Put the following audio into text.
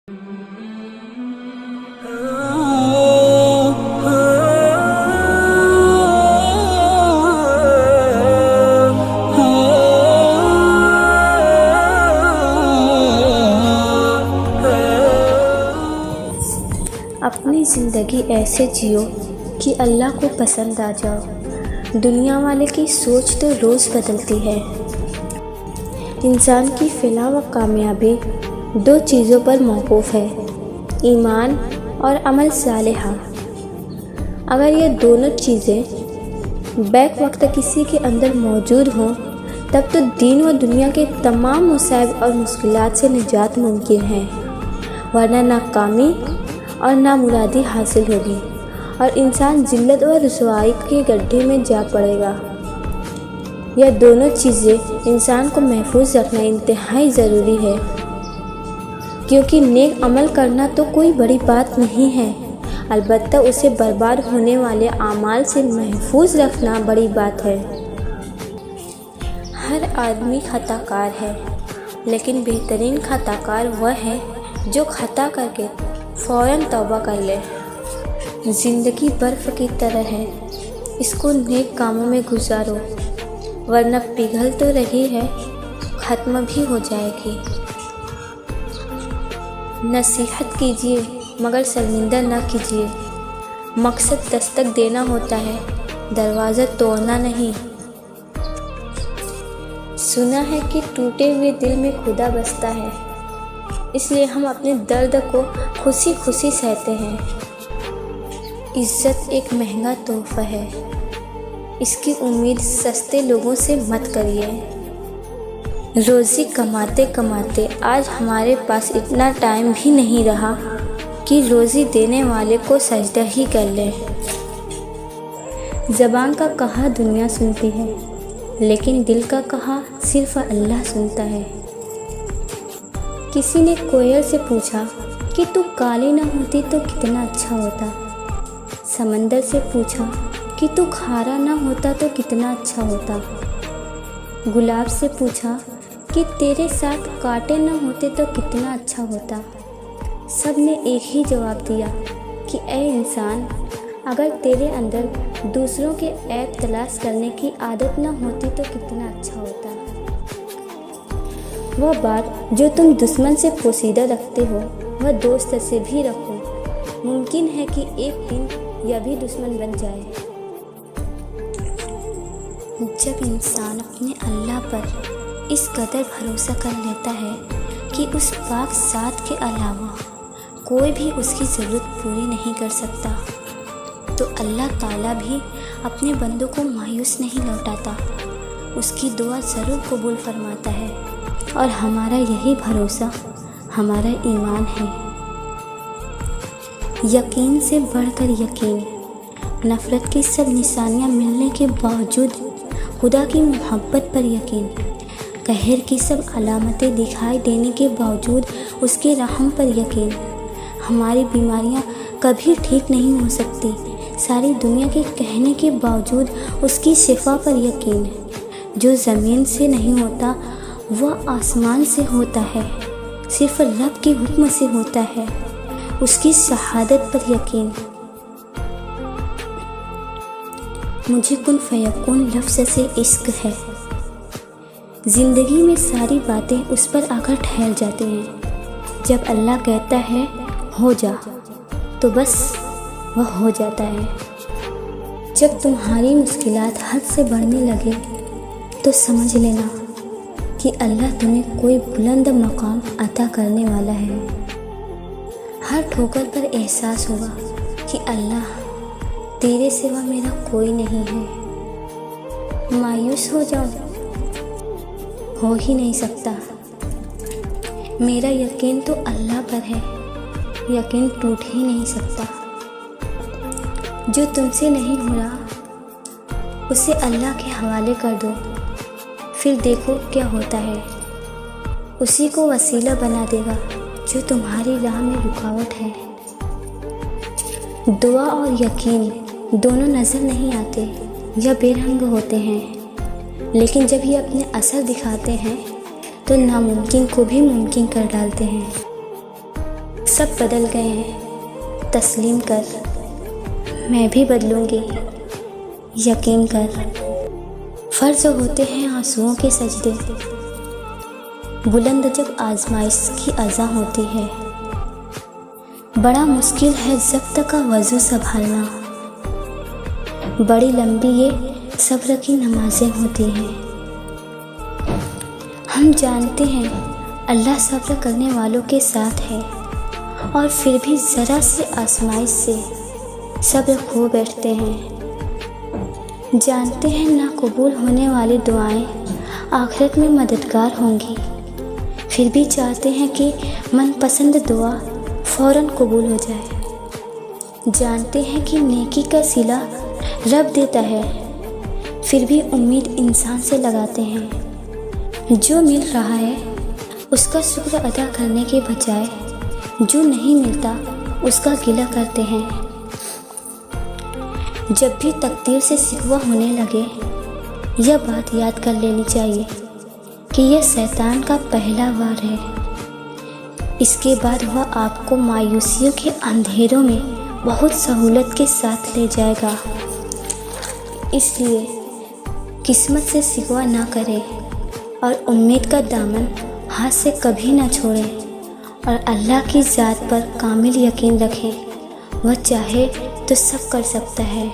اپنی زندگی ایسے جیو کہ اللہ کو پسند آ جاؤ۔ دنیا والے کی سوچ تو روز بدلتی ہے۔ انسان کی فلاح و کامیابی دو چیزوں پر موقوف ہے، ایمان اور عمل صالحہ۔ اگر یہ دونوں چیزیں بیک وقت کسی کے اندر موجود ہوں تب تو دین و دنیا کے تمام مصائب اور مشکلات سے نجات ممکن ہے، ورنہ ناکامی اور نامرادی حاصل ہوگی اور انسان ذلت و رسوائی کے گڈھے میں جا پڑے گا۔ یہ دونوں چیزیں انسان کو محفوظ رکھنا انتہائی ضروری ہے، کیونکہ نیک عمل کرنا تو کوئی بڑی بات نہیں ہے، البتہ اسے برباد ہونے والے اعمال سے محفوظ رکھنا بڑی بات ہے۔ ہر آدمی خطا کار ہے، لیکن بہترین خطا کار وہ ہے جو خطا کر کے فوراً توبہ کر لے۔ زندگی برف کی طرح ہے، اس کو نیک کاموں میں گزارو، ورنہ پگھل تو رہی ہے، ختم بھی ہو جائے گی۔ نصیحت کیجیے مگر شرمندہ نہ کیجیے۔ مقصد دستک دینا ہوتا ہے، دروازہ توڑنا نہیں۔ سنا ہے کہ ٹوٹے ہوئے دل میں خدا بستا ہے، اس لیے ہم اپنے درد کو خوشی خوشی سہتے ہیں۔ عزت ایک مہنگا تحفہ ہے، اس کی امید سستے لوگوں سے مت کریے۔ روزی کماتے کماتے آج ہمارے پاس اتنا ٹائم بھی نہیں رہا کہ روزی دینے والے کو سجدہ ہی کر لیں۔ زبان کا کہا دنیا سنتی ہے، لیکن دل کا کہا صرف اللہ سنتا ہے۔ کسی نے کوئل سے پوچھا کہ تو کالی نہ ہوتی تو کتنا اچھا ہوتا۔ سمندر سے پوچھا کہ تو کھارا نہ ہوتا تو کتنا اچھا ہوتا۔ گلاب سے پوچھا کہ تیرے ساتھ کانٹے نہ ہوتے تو کتنا اچھا ہوتا۔ سب نے ایک ہی جواب دیا کہ اے انسان، اگر تیرے اندر دوسروں کے عیب تلاش کرنے کی عادت نہ ہوتی تو کتنا اچھا ہوتا۔ وہ بات جو تم دشمن سے پوشیدہ رکھتے ہو وہ دوست سے بھی رکھو، ممکن ہے کہ ایک دن یہ بھی دشمن بن جائے۔ جب انسان اپنے اللہ پر اس قدر بھروسہ کر لیتا ہے کہ اس پاک ذات کے علاوہ کوئی بھی اس کی ضرورت پوری نہیں کر سکتا، تو اللہ تعالیٰ بھی اپنے بندوں کو مایوس نہیں لوٹاتا، اس کی دعا ضرور قبول فرماتا ہے۔ اور ہمارا یہی بھروسہ ہمارا ایمان ہے۔ یقین سے بڑھ کر یقین، نفرت کی سب نشانیاں ملنے کے باوجود خدا کی محبت پر یقین، قہر کی سب علامتیں دکھائی دینے کے باوجود اس کے رحم پر یقین۔ ہماری بیماریاں کبھی ٹھیک نہیں ہو سکتی، ساری دنیا کے کہنے کے باوجود اس کی شفا پر یقین۔ جو زمین سے نہیں ہوتا وہ آسمان سے ہوتا ہے، صرف رب کے حکم سے ہوتا ہے، اس کی شہادت پر یقین۔ مجھے کن فیکون لفظ سے عشق ہے۔ زندگی میں ساری باتیں اس پر آ کر ٹھہر جاتے ہیں۔ جب اللہ کہتا ہے ہو جا تو بس وہ ہو جاتا ہے۔ جب تمہاری مشکلات حد سے بڑھنے لگے تو سمجھ لینا کہ اللہ تمہیں کوئی بلند مقام عطا کرنے والا ہے۔ ہر ٹھوکر پر احساس ہوگا کہ اللہ تیرے سوا میرا کوئی نہیں ہے۔ مایوس ہو جاؤں، ہو ہی نہیں سکتا۔ میرا یقین تو اللہ پر ہے، یقین ٹوٹ ہی نہیں سکتا۔ جو تم سے نہیں ہو رہا اسے اللہ کے حوالے کر دو، پھر دیکھو کیا ہوتا ہے۔ اسی کو وسیلہ بنا دے گا جو تمہاری راہ میں رکاوٹ ہے۔ دعا اور یقین دونوں نظر نہیں آتے یا بے رنگ ہوتے ہیں، لیکن جب یہ اپنے اثر دکھاتے ہیں تو ناممکن کو بھی ممکن کر ڈالتے ہیں۔ سب بدل گئے ہیں تسلیم کر، میں بھی بدلوں گی یقین کر۔ فرض ہوتے ہیں آنسوؤں کے سجدے، بلند جب آزمائش کی اذاں ہوتی ہے۔ بڑا مشکل ہے ضبط کا وضو سنبھالنا، بڑی لمبی یہ صبر کی نمازیں ہوتی ہیں۔ ہم جانتے ہیں اللہ صبر کرنے والوں کے ساتھ ہے، اور پھر بھی ذرا سی آزمائش سے صبر کھو بیٹھتے ہیں۔ جانتے ہیں نہ قبول ہونے والی دعائیں آخرت میں مددگار ہوں گی، پھر بھی چاہتے ہیں کہ من پسند دعا فوراً قبول ہو جائے۔ جانتے ہیں کہ نیکی کا صلہ رب دیتا ہے، پھر بھی امید انسان سے لگاتے ہیں۔ جو مل رہا ہے اس کا شکر ادا کرنے کے بجائے جو نہیں ملتا اس کا گلہ کرتے ہیں۔ جب بھی تقدیر سے شکوہ ہونے لگے، یہ بات یاد کر لینی چاہیے کہ یہ شیطان کا پہلا وار ہے۔ اس کے بعد وہ آپ کو مایوسیوں کے اندھیروں میں بہت سہولت کے ساتھ لے جائے گا۔ اس لیے قسمت سے شکوہ نہ کریں اور امید کا دامن ہاتھ سے کبھی نہ چھوڑیں، اور اللہ کی ذات پر کامل یقین رکھیں، وہ چاہے تو سب کر سکتا ہے۔